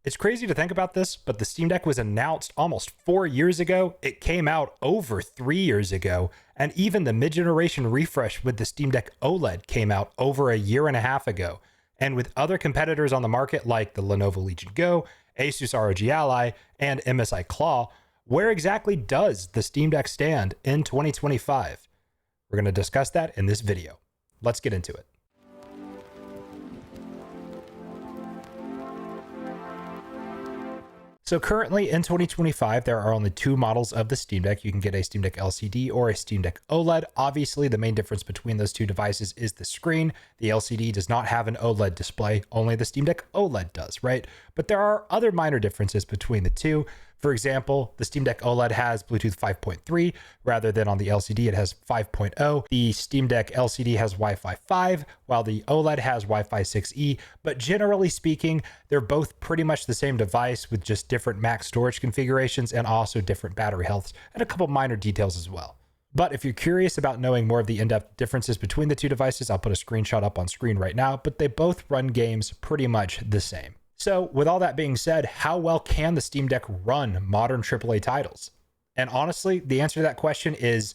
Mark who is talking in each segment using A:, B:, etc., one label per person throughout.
A: It's crazy to think about this, but the Steam Deck was announced almost 4 years ago. It came out over 3 years ago. And even the mid-generation refresh with the Steam Deck OLED came out over a year and a half ago. And with other competitors on the market like the Lenovo Legion Go, Asus ROG Ally, and MSI Claw, where exactly does the Steam Deck stand in 2025? We're going to discuss that in this video. Let's get into it. So currently in 2025, there are only two models of the Steam Deck. You can get a Steam Deck LCD or a Steam Deck OLED. Obviously, the main difference between those two devices is the screen. The LCD does not have an OLED display. Only the Steam Deck OLED does, right? But there are other minor differences between the two. For example, the Steam Deck OLED has Bluetooth 5.3 rather than on the LCD, it has 5.0. The Steam Deck LCD has Wi-Fi 5, while the OLED has Wi-Fi 6E. But generally speaking, they're both pretty much the same device with just different max storage configurations and also different battery healths and a couple minor details as well. But if you're curious about knowing more of the in-depth differences between the two devices, I'll put a screenshot up on screen right now, but they both run games pretty much the same. So with all that being said, how well can the Steam Deck run modern AAA titles? And honestly, the answer to that question is,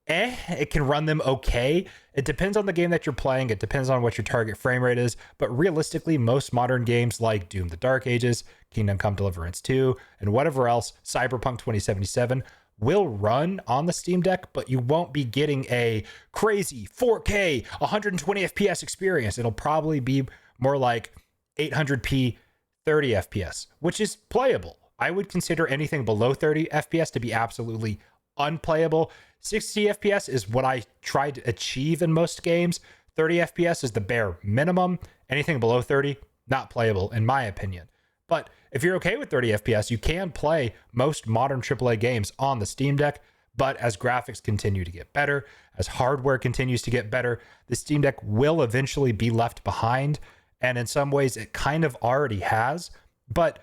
A: it can run them okay. It depends on the game that you're playing. It depends on what your target frame rate is. But realistically, most modern games like Doom: The Dark Ages, Kingdom Come: Deliverance 2, and whatever else, Cyberpunk 2077, will run on the Steam Deck, but you won't be getting a crazy 4K, 120 FPS experience. It'll probably be more like 800p 30 FPS, which is playable. I would consider anything below 30 FPS to be absolutely unplayable. 60 FPS is what I try to achieve in most games. 30 FPS is the bare minimum. Anything below 30, not playable in my opinion. But if you're okay with 30 FPS, you can play most modern AAA games on the Steam Deck. But as graphics continue to get better, as hardware continues to get better, the Steam Deck will eventually be left behind. And in some ways, it kind of already has. But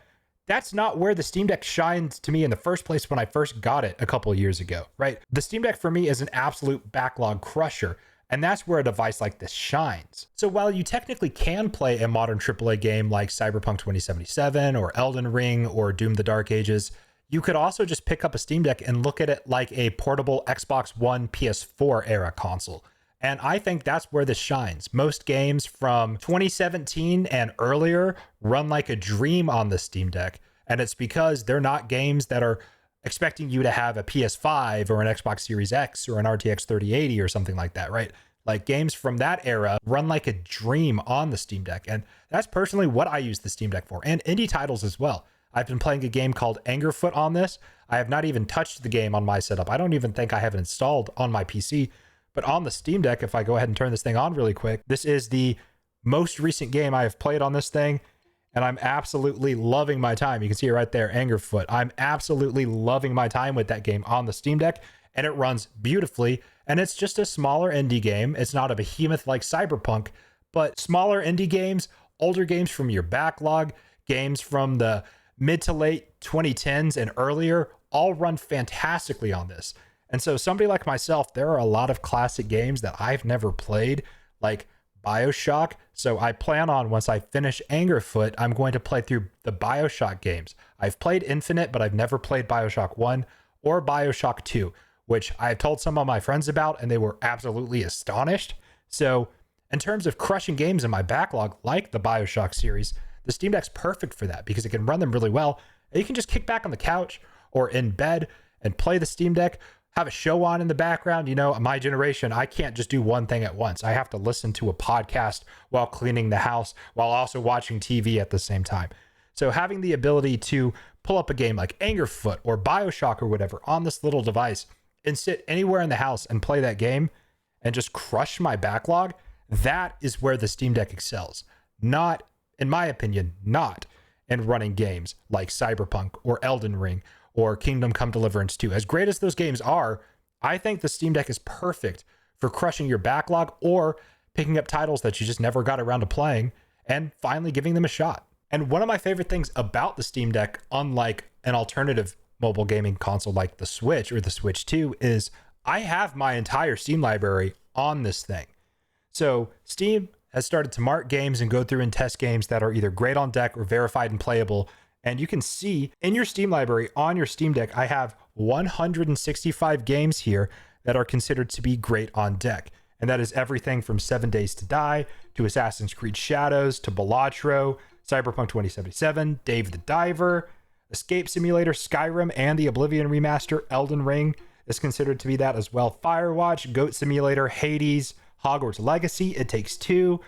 A: that's not where the Steam Deck shines to me in the first place when I first got it a couple of years ago, right? The Steam Deck for me is an absolute backlog crusher. And that's where a device like this shines. So while you technically can play a modern AAA game like Cyberpunk 2077 or Elden Ring or Doom: The Dark Ages, you could also just pick up a Steam Deck and look at it like a portable Xbox One, PS4 era console. And I think that's where this shines. Most games from 2017 and earlier run like a dream on the Steam Deck. And it's because they're not games that are expecting you to have a PS5 or an Xbox Series X or an RTX 3080 or something like that, right? Like games from that era run like a dream on the Steam Deck. And that's personally what I use the Steam Deck for, and indie titles as well. I've been playing a game called Angerfoot on this. I have not even touched the game on my setup. I don't even think I have it installed on my PC. But on the Steam Deck, if I go ahead and turn this thing on really quick, this is the most recent game I have played on this thing, and I'm absolutely loving my time. You can see it right there, Angerfoot. I'm absolutely loving my time with that game on the Steam Deck, and it runs beautifully, and it's just a smaller indie game. It's not a behemoth like Cyberpunk, but smaller indie games, older games from your backlog, games from the mid to late 2010s and earlier, all run fantastically on this. And so somebody like myself, there are a lot of classic games that I've never played, like BioShock. So I plan on, once I finish Angerfoot, I'm going to play through the BioShock games. I've played Infinite, but I've never played BioShock 1 or BioShock 2, which I've told some of my friends about, and they were absolutely astonished. So in terms of crushing games in my backlog, like the BioShock series, the Steam Deck's perfect for that because it can run them really well. And you can just kick back on the couch or in bed and play the Steam Deck, have a show on in the background. You know, my generation, I can't just do one thing at once. I have to listen to a podcast while cleaning the house, while also watching TV at the same time. So having the ability to pull up a game like Angerfoot or BioShock or whatever on this little device and sit anywhere in the house and play that game and just crush my backlog, that is where the Steam Deck excels. Not, in my opinion, not in running games like Cyberpunk or Elden Ring or Kingdom Come: Deliverance 2. As great as those games are, I think the Steam Deck is perfect for crushing your backlog or picking up titles that you just never got around to playing and finally giving them a shot. And one of my favorite things about the Steam Deck, unlike an alternative mobile gaming console like the Switch or the Switch 2, is I have my entire Steam library on this thing. So Steam has started to mark games and go through and test games that are either great on deck or verified and playable. And you can see in your Steam library on your Steam Deck, I have 165 games here that are considered to be great on deck. And that is everything from 7 Days to Die, to Assassin's Creed Shadows, to Balatro, Cyberpunk 2077, Dave the Diver, Escape Simulator, Skyrim, and the Oblivion remaster, Elden Ring is considered to be that as well. Firewatch, Goat Simulator, Hades, Hogwarts Legacy, It Takes Two,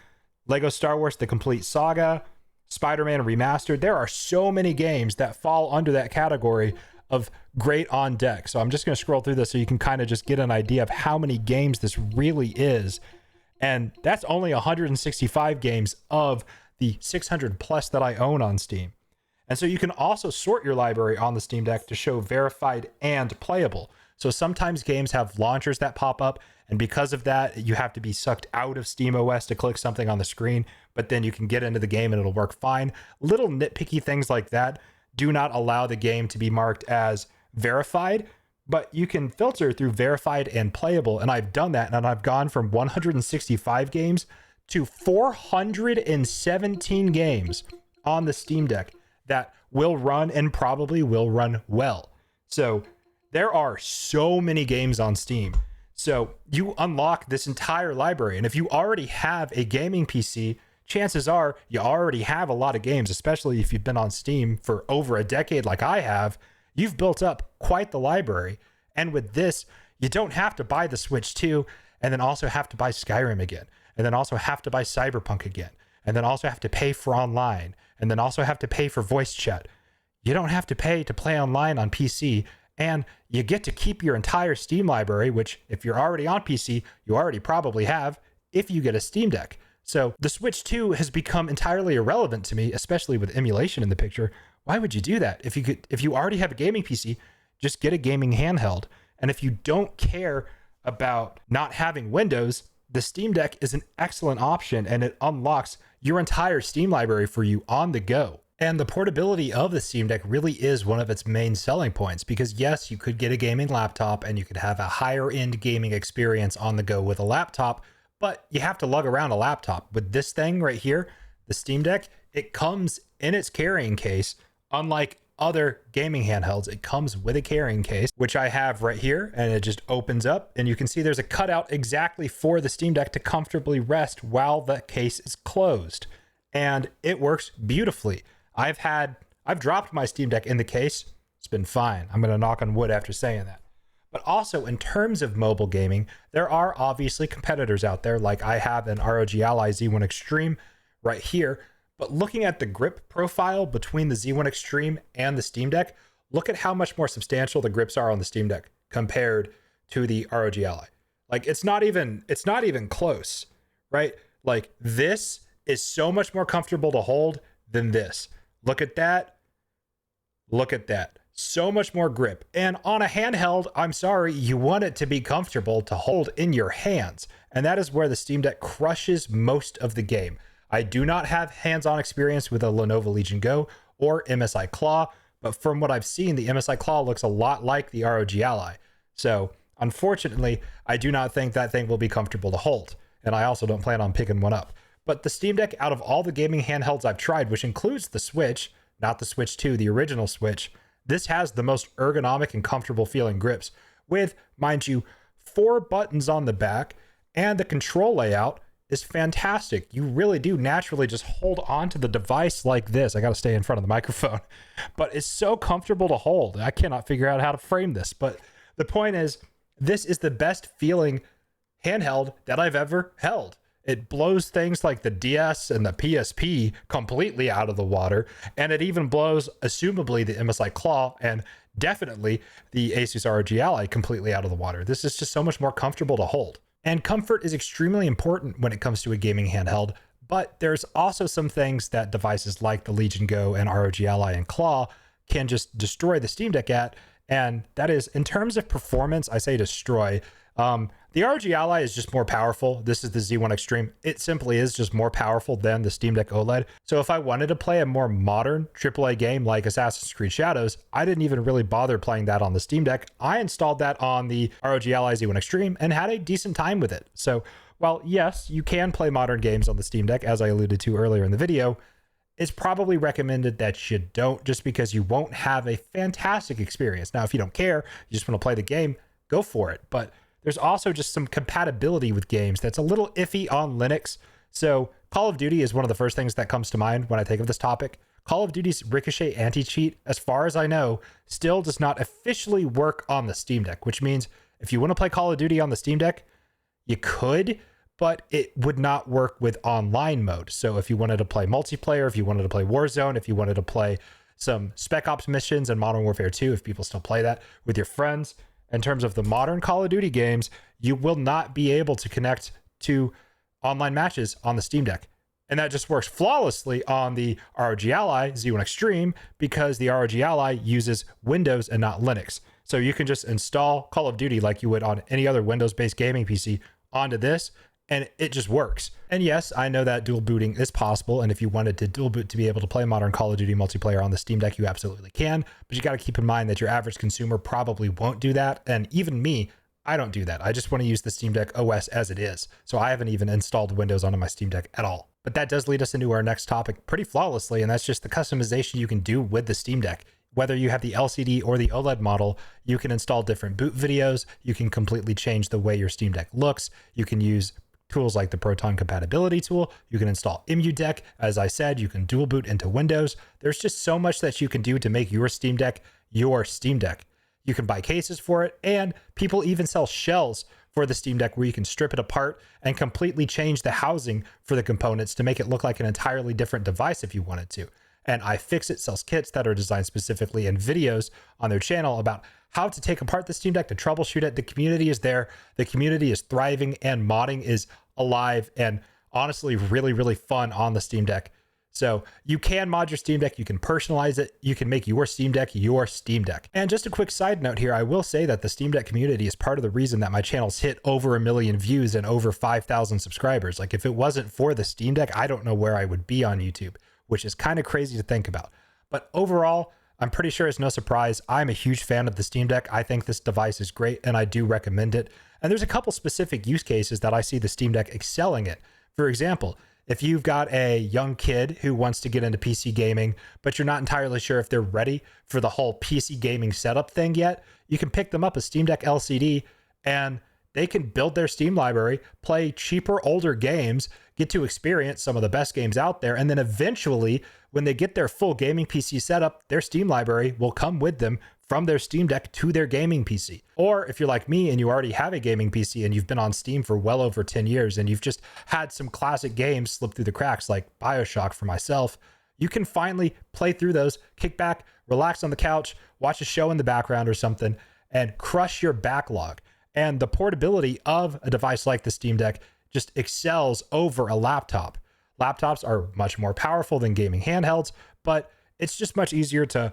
A: Lego Star Wars The Complete Saga, Spider-Man Remastered. There are so many games that fall under that category of great on deck. So I'm just going to scroll through this so you can kind of just get an idea of how many games this really is. And that's only 165 games of the 600 plus that I own on Steam. And so you can also sort your library on the Steam Deck to show verified and playable. So sometimes games have launchers that pop up, and because of that, you have to be sucked out of SteamOS to click something on the screen, but then you can get into the game and it'll work fine. Little nitpicky things like that do not allow the game to be marked as verified, but you can filter through verified and playable, and I've done that, and I've gone from 165 games to 417 games on the Steam Deck that will run and probably will run well. So there are so many games on Steam. So you unlock this entire library. And if you already have a gaming PC, chances are you already have a lot of games, especially if you've been on Steam for over a decade like I have. You've built up quite the library. And with this, you don't have to buy the Switch 2 and then also have to buy Skyrim again, and then also have to buy Cyberpunk again, and then also have to pay for online, and then also have to pay for voice chat. You don't have to pay to play online on PC, and you get to keep your entire Steam library, which if you're already on PC, you already probably have if you get a Steam Deck. So the Switch 2 has become entirely irrelevant to me, especially with emulation in the picture. Why would you do that? If you already have a gaming PC, just get a gaming handheld. And if you don't care about not having Windows, the Steam Deck is an excellent option, and it unlocks your entire Steam library for you on the go. And the portability of the Steam Deck really is one of its main selling points, because yes, you could get a gaming laptop and you could have a higher end gaming experience on the go with a laptop, but you have to lug around a laptop. With this thing right here, the Steam Deck, it comes in its carrying case. Unlike other gaming handhelds, it comes with a carrying case, which I have right here, and it just opens up, and you can see there's a cutout exactly for the Steam Deck to comfortably rest while the case is closed, and it works beautifully. I've dropped my Steam Deck in the case. It's been fine. I'm going to knock on wood after saying that. But also in terms of mobile gaming, there are obviously competitors out there. Like I have an ROG Ally Z1 Extreme right here. But looking at the grip profile between the Z1 Extreme and the Steam Deck, look at how much more substantial the grips are on the Steam Deck compared to the ROG Ally. Like it's not even close, right? Like this is so much more comfortable to hold than this. Look at that. Look at that. So much more grip. And on a handheld, I'm sorry, you want it to be comfortable to hold in your hands. And that is where the Steam Deck crushes most of the game. I do not have hands-on experience with a Lenovo Legion Go or MSI Claw, but from what I've seen, the MSI Claw looks a lot like the ROG Ally. So unfortunately, I do not think that thing will be comfortable to hold. And I also don't plan on picking one up. But the Steam Deck, out of all the gaming handhelds I've tried, which includes the Switch, not the Switch 2, the original Switch, this has the most ergonomic and comfortable feeling grips with, mind you, 4 buttons on the back, and the control layout is fantastic. You really do naturally just hold on to the device like this. I got to stay in front of the microphone, but it's so comfortable to hold. I cannot figure out how to frame this, but the point is, this is the best feeling handheld that I've ever held. It blows things like the DS and the PSP completely out of the water, and it even blows, assumably, the MSI Claw and definitely the Asus ROG Ally completely out of the water. This is just so much more comfortable to hold. And comfort is extremely important when it comes to a gaming handheld, but there's also some things that devices like the Legion Go and ROG Ally and Claw can just destroy the Steam Deck at, and that is, in terms of performance, I say destroy. The ROG Ally is just more powerful. This is the Z1 Extreme. It simply is just more powerful than the Steam Deck OLED. So if I wanted to play a more modern AAA game like Assassin's Creed Shadows, I didn't even really bother playing that on the Steam Deck. I installed that on the ROG Ally Z1 Extreme and had a decent time with it. So while yes, you can play modern games on the Steam Deck, as I alluded to earlier in the video, it's probably recommended that you don't, just because you won't have a fantastic experience. Now, if you don't care, you just want to play the game, go for it. But there's also just some compatibility with games that's a little iffy on Linux. So Call of Duty is one of the first things that comes to mind when I think of this topic. Call of Duty's Ricochet anti-cheat, as far as I know, still does not officially work on the Steam Deck, which means if you want to play Call of Duty on the Steam Deck, you could, but it would not work with online mode. So if you wanted to play multiplayer, if you wanted to play Warzone, if you wanted to play some Spec Ops missions and Modern Warfare 2, if people still play that with your friends, in terms of the modern Call of Duty games, you will not be able to connect to online matches on the Steam Deck. And that just works flawlessly on the ROG Ally Z1 Extreme, because the ROG Ally uses Windows and not Linux. So you can just install Call of Duty like you would on any other Windows-based gaming PC onto this, and it just works. And yes, I know that dual booting is possible, and if you wanted to dual boot to be able to play modern Call of Duty multiplayer on the Steam Deck, you absolutely can, but you got to keep in mind that your average consumer probably won't do that, and even me, I don't do that. I just want to use the Steam Deck OS as it is, so I haven't even installed Windows onto my Steam Deck at all. But that does lead us into our next topic pretty flawlessly, and that's just the customization you can do with the Steam Deck. Whether you have the LCD or the OLED model, you can install different boot videos, you can completely change the way your Steam Deck looks, you can use tools like the Proton compatibility tool, you can install EmuDeck, as I said, you can dual boot into Windows. There's just so much that you can do to make your Steam Deck your Steam Deck. You can buy cases for it, and people even sell shells for the Steam Deck where you can strip it apart and completely change the housing for the components to make it look like an entirely different device if you wanted to. And iFixit sells kits that are designed specifically, and videos on their channel about how to take apart the Steam Deck to troubleshoot it. The community is there. The community is thriving, and modding is alive and honestly really, really fun on the Steam Deck. So you can mod your Steam Deck, you can personalize it, you can make your Steam Deck your Steam Deck. And just a quick side note here, I will say that the Steam Deck community is part of the reason that my channel's hit over 1 million views and over 5,000 subscribers. Like, if it wasn't for the Steam Deck, I don't know where I would be on YouTube, which is kind of crazy to think about. But overall, I'm pretty sure it's no surprise, I'm a huge fan of the Steam Deck. I think this device is great, and I do recommend it. And there's a couple specific use cases that I see the Steam Deck excelling at. For example, if you've got a young kid who wants to get into PC gaming, but you're not entirely sure if they're ready for the whole PC gaming setup thing yet, you can pick them up a Steam Deck LCD, and they can build their Steam library, play cheaper, older games, get to experience some of the best games out there, and then eventually, when they get their full gaming PC setup, their Steam library will come with them from their Steam Deck to their gaming PC. Or if you're like me and you already have a gaming PC and you've been on Steam for well over 10 years and you've just had some classic games slip through the cracks, like BioShock for myself, you can finally play through those, kick back, relax on the couch, watch a show in the background or something, and crush your backlog. And the portability of a device like the Steam Deck just excels over a laptop. Laptops are much more powerful than gaming handhelds, but it's just much easier to,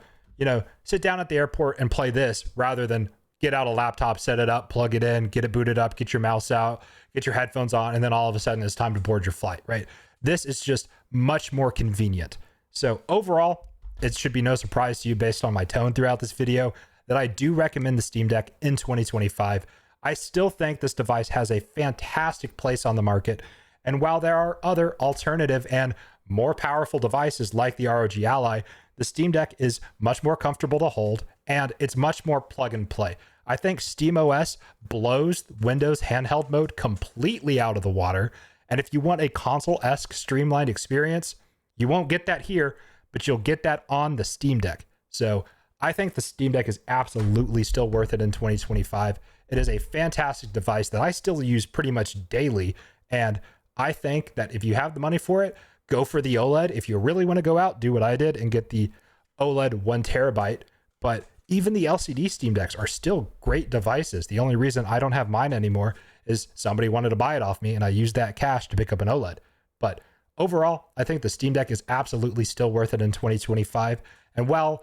A: sit down at the airport and play this rather than get out a laptop, set it up, plug it in, get it booted up, get your mouse out, get your headphones on, and then all of a sudden it's time to board your flight, right? This is just much more convenient. So overall, it should be no surprise to you based on my tone throughout this video that I do recommend the Steam Deck in 2025. I still think this device has a fantastic place on the market. And while there are other alternative and more powerful devices like the ROG Ally, the Steam Deck is much more comfortable to hold, and it's much more plug and play. I think SteamOS blows Windows handheld mode completely out of the water. And if you want a console-esque streamlined experience, you won't get that here, but you'll get that on the Steam Deck. So I think the Steam Deck is absolutely still worth it in 2025. It is a fantastic device that I still use pretty much daily. And I think that if you have the money for it, go for the OLED. If you really want to go out, do what I did and get the OLED 1 terabyte. But even the LCD Steam Decks are still great devices. The only reason I don't have mine anymore is somebody wanted to buy it off me and I used that cash to pick up an OLED. But overall, I think the Steam Deck is absolutely still worth it in 2025. And while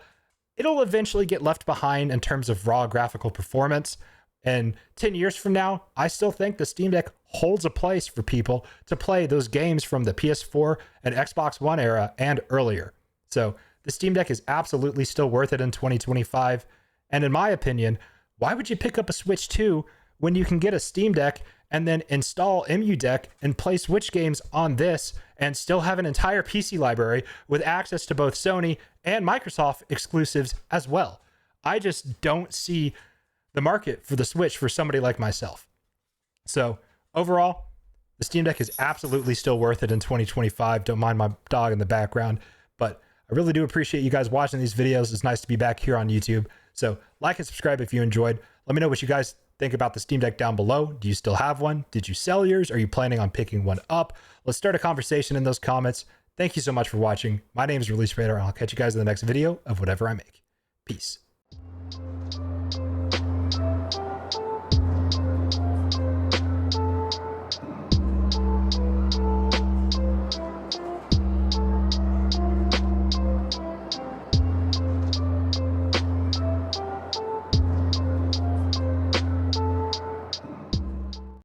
A: it'll eventually get left behind in terms of raw graphical performance, and 10 years from now, I still think the Steam Deck holds a place for people to play those games from the PS4 and Xbox One era and earlier. So the Steam Deck is absolutely still worth it in 2025. And in my opinion, why would you pick up a Switch 2 when you can get a Steam Deck and then install EmuDeck and play Switch games on this and still have an entire PC library with access to both Sony and Microsoft exclusives as well. I just don't see the market for the Switch for somebody like myself. So overall, the Steam Deck is absolutely still worth it in 2025. Don't mind my dog in the background, but I really do appreciate you guys watching these videos. It's nice to be back here on YouTube. So like and subscribe if you enjoyed. Let me know what you guys think about the Steam Deck down below. Do you still have one? Did you sell yours? Are you planning on picking one up? Let's start a conversation in those comments. Thank you so much for watching. My name is Release Radar, and I'll catch you guys in the next video of whatever I make. Peace.